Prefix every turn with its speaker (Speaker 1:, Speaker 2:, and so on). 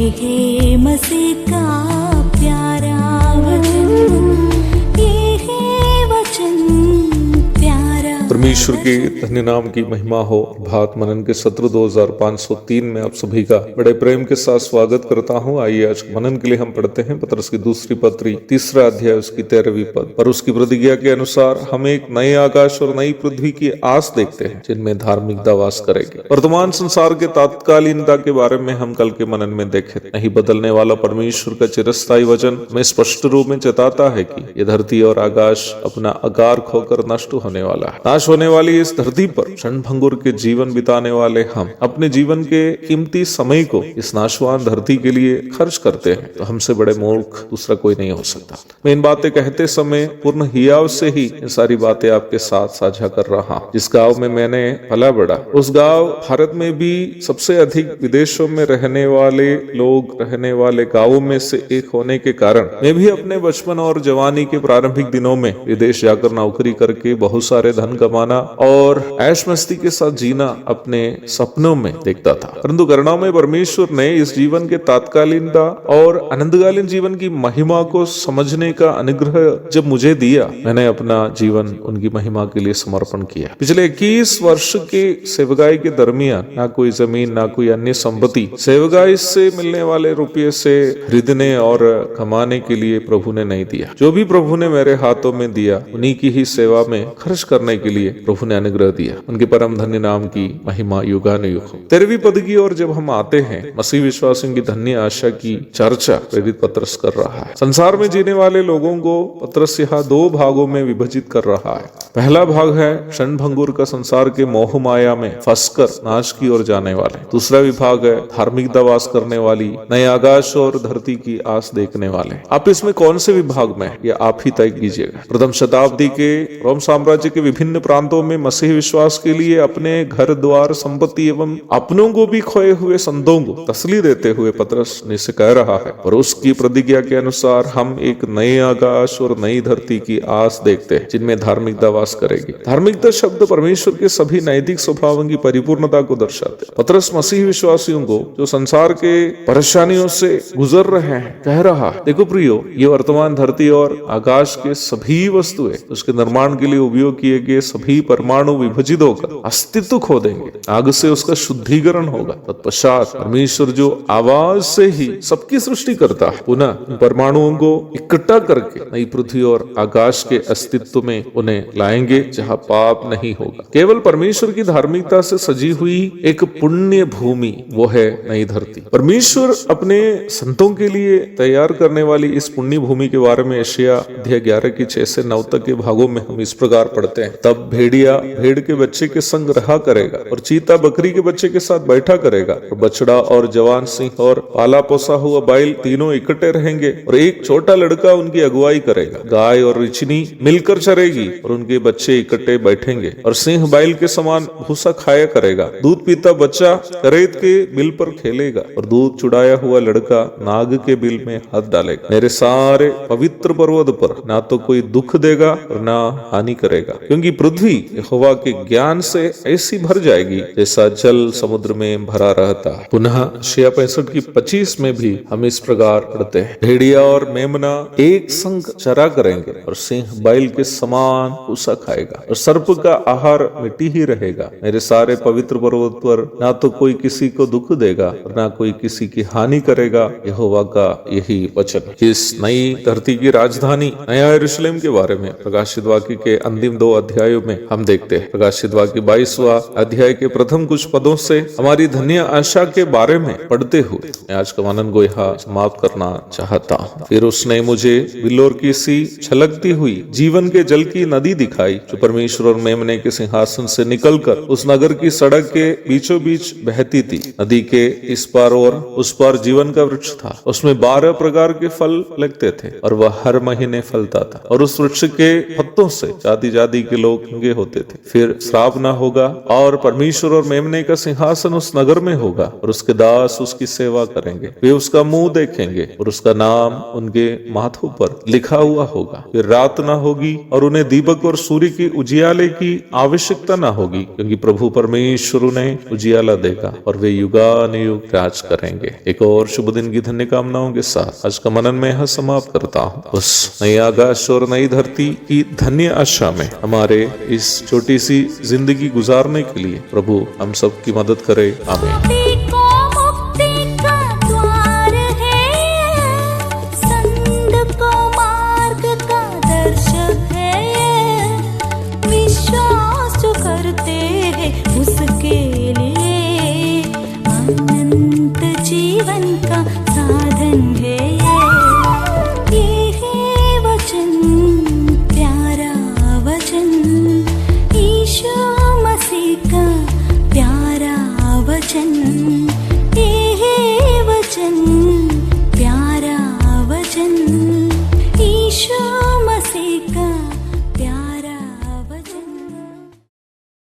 Speaker 1: है मसीह का प्यारा वचन, ये है वचन प्यारा।
Speaker 2: परमेश्वर के धन्य नाम की महिमा हो। भात मनन के सत्र 2503 में आप सभी का बड़े प्रेम के साथ स्वागत करता हूं। आइए आज मनन के लिए हम पढ़ते हैं पतरस की दूसरी पत्री 3 अध्याय उसकी 13वीं पद। और उसकी प्रतिज्ञा के अनुसार हम एक नए आकाश और नई पृथ्वी की आस देखते हैं जिनमें धार्मिकता वास करेगी। वर्तमान संसार के तात्कालीनता के बारे में हम कल के मनन में देखे। नहीं बदलने वाला परमेश्वर का चिरस्थायी वचन हमें स्पष्ट रूप में चेताता है कि ये धरती और आकाश अपना आकार खोकर नष्ट होने वाला है। नाश होने वाली इस धरती पर क्षणभंगुर के जीवन बिताने वाले हम अपने जीवन के कीमती समय को इस नाशवान धरती के लिए खर्च करते हैं तो हमसे बड़े मूर्ख दूसरा कोई नहीं हो सकता। मैं इन बातें कहते समय पूर्ण हियाव से ही ये सारी बातें आपके साथ साझा कर रहा हूं। जिस गांव में मैंने पला बढ़ा उस गांव भारत में भी सबसे अधिक विदेशों में रहने वाले लोग रहने वाले गांवों में से एक होने के कारण मैं भी अपने बचपन और जवानी के प्रारंभिक दिनों में विदेश जाकर नौकरी करके बहुत सारे धन कमाना और ऐश मस्ती के साथ जीना अपने सपनों में देखता था। परंतु करुणामय परमेश्वर ने इस जीवन के तात्कालीनता और अनंतकालीन जीवन की महिमा को समझने का अनुग्रह जब मुझे दिया, मैंने अपना जीवन उनकी महिमा के लिए समर्पण किया। पिछले 21 वर्ष के सेवकाई के दरमियान ना कोई जमीन ना कोई अन्य संपत्ति सेवकाई से मिलने वाले रुपये से खरीदने और कमाने के लिए प्रभु ने नहीं दिया। जो भी प्रभु ने मेरे हाथों में दिया उन्हीं की ही सेवा में खर्च करने के लिए प्रभु ने अनुग्रह दिया। उनके परम धन्य नाम की महिमा युगानुयुग हो। 13वीं पद की ओर जब हम आते हैं, मसीह विश्वासियों की धन्य आशा की चर्चा प्रेरित पतरस कर रहा है। संसार में जीने वाले लोगों को पतरस यहाँ 2 भागों में विभाजित कर रहा है। पहला भाग है क्षणभंगुर का संसार के मोह माया में फंसकर नाश की ओर जाने वाले। दूसरा विभाग है धार्मिकता वास करने वाली नए आकाश और धरती की आस देखने वाले। आप इसमें कौन से विभाग में ये आप ही तय कीजिएगा। प्रथम शताब्दी के रोम साम्राज्य के विभिन्न प्रांतों में मसीह विश्वास के लिए अपने घर द्वार संपत्ति एवं अपनों को भी खोए हुए संतों को तसल्ली देते हुए पतरस ने से कह रहा है, और उसकी प्रतिज्ञा के अनुसार हम एक नए आकाश और नई धरती की आस देखते हैं जिनमें धार्मिकता वास करेगी। धार्मिकता शब्द परमेश्वर के सभी नैतिक स्वभावों की परिपूर्णता को दर्शाते हैं। पतरस मसीह विश्वासियों को जो संसार के परेशानियों से गुजर रहे हैं कह रहा है, देखो प्रियो, ये वर्तमान धरती और आकाश के सभी वस्तुएं उसके निर्माण के लिए उपयोग किए गए सभी परमाणु विभाजित होकर अस्तित्व खो देंगे। आग से उसका शुद्धिकरण होगा। तत्पश्चात परमेश्वर जो आवाज से ही सबकी सृष्टि करता है पुनः परमाणुओं को इकट्ठा करके नई पृथ्वी और आकाश के अस्तित्व में उन्हें लाएंगे जहां पाप नहीं होगा। केवल परमेश्वर की धार्मिकता से सजी हुई एक पुण्य भूमि वो है नई धरती। परमेश्वर अपने संतों के लिए तैयार करने वाली इस पुण्य भूमि के बारे में यशायाह अध्याय 11 की 6 से 9 तक के भागों में हम इस प्रकार पढ़ते हैं। तब भेड़िया भेड़ के बच्चे के संग रहा करेगा और चीता बकरी के बच्चे के साथ बैठा करेगा, और बछड़ा और जवान सिंह और पाला पोसा हुआ बैल तीनों इकट्ठे रहेंगे और एक छोटा लड़का उनकी अगुवाई करेगा। गाय और रिचनी मिलकर चरेगी और उनके बच्चे इकट्ठे बैठेंगे, और सिंह बैल के समान भूसा खाया करेगा। दूध पीता बच्चा करेत के बिल पर खेलेगा और दूध चुड़ाया हुआ लड़का नाग के बिल में हाथ डालेगा। मेरे सारे पवित्र पर्वत पर ना तो कोई दुख देगा और ना हानि करेगा, क्योंकि पृथ्वी यहोवा के ज्ञान से ऐसी भर जाएगी जैसा जल समुद्र में भरा रहता है। पुनः यशायाह 65 की 25 में भी हम इस प्रकार पढ़ते हैं, भेड़िया और मेमना एक संग चरा करेंगे और सिंह बैल के समान भूसा खाएगा और सर्प का आहार मिट्टी ही रहेगा। मेरे सारे पवित्र पर्वत पर ना तो कोई किसी को दुख देगा और ना कोई किसी की हानि करेगा। यहोवा का यही वचन। इस नई धरती की राजधानी नया यरूशलेम के बारे में प्रकाशित वाक्य के अंतिम 2 अध्यायों में हम देखते हैं। प्रकाशित वाक्य 22वां अध्याय के प्रथम कुछ पदों से हमारी धन्य आशा के बारे में पढ़ते हुए मैं आज का मनन को यहाँ समाप्त करना चाहता हूँ। फिर उसने मुझे बिल्लोर की सी छलकती हुई जीवन के जल की नदी दिखाई, जो परमेश्वर और मेमने के सिंहासन से निकलकर उस नगर की सड़क के बीचों बीच बहती थी। नदी के इस पार और उस पार जीवन का वृक्ष था। उसमें 12 प्रकार के फल लगते थे और वह हर महीने फलता था, और उस वृक्ष के पत्तों से जाति जाति के लोग होते थे। फिर श्राप ना होगा और परमेश्वर और मेमने का सिंहासन उस नगर में होगा और उसके दास उसकी सेवा करेंगे। वे उसका मुंह देखेंगे और उसका नाम उनके माथों पर लिखा हुआ होगा। फिर रात ना होगी और उन्हें दीपक और सूर्य की उजियाले की आवश्यकता ना होगी, क्योंकि प्रभु परमेश्वर उन्हें उजियाला देगा और वे युगानुयुग राज करेंगे। एक और शुभ दिन की धन्य कामनाओं के साथ आज का मनन में यह समाप्त करता हूँ। उस नई आकाश और नई धरती की धन्य आशा में हमारे इस छोटी सी जिंदगी गुजारने के लिए प्रभु हम सब की मदद करे। आमीन।
Speaker 1: सभी को मुक्ति का द्वार है, संत को मार्ग का दर्शक है, विश्वास जो करते हैं उसके लिए अनंत जीवन का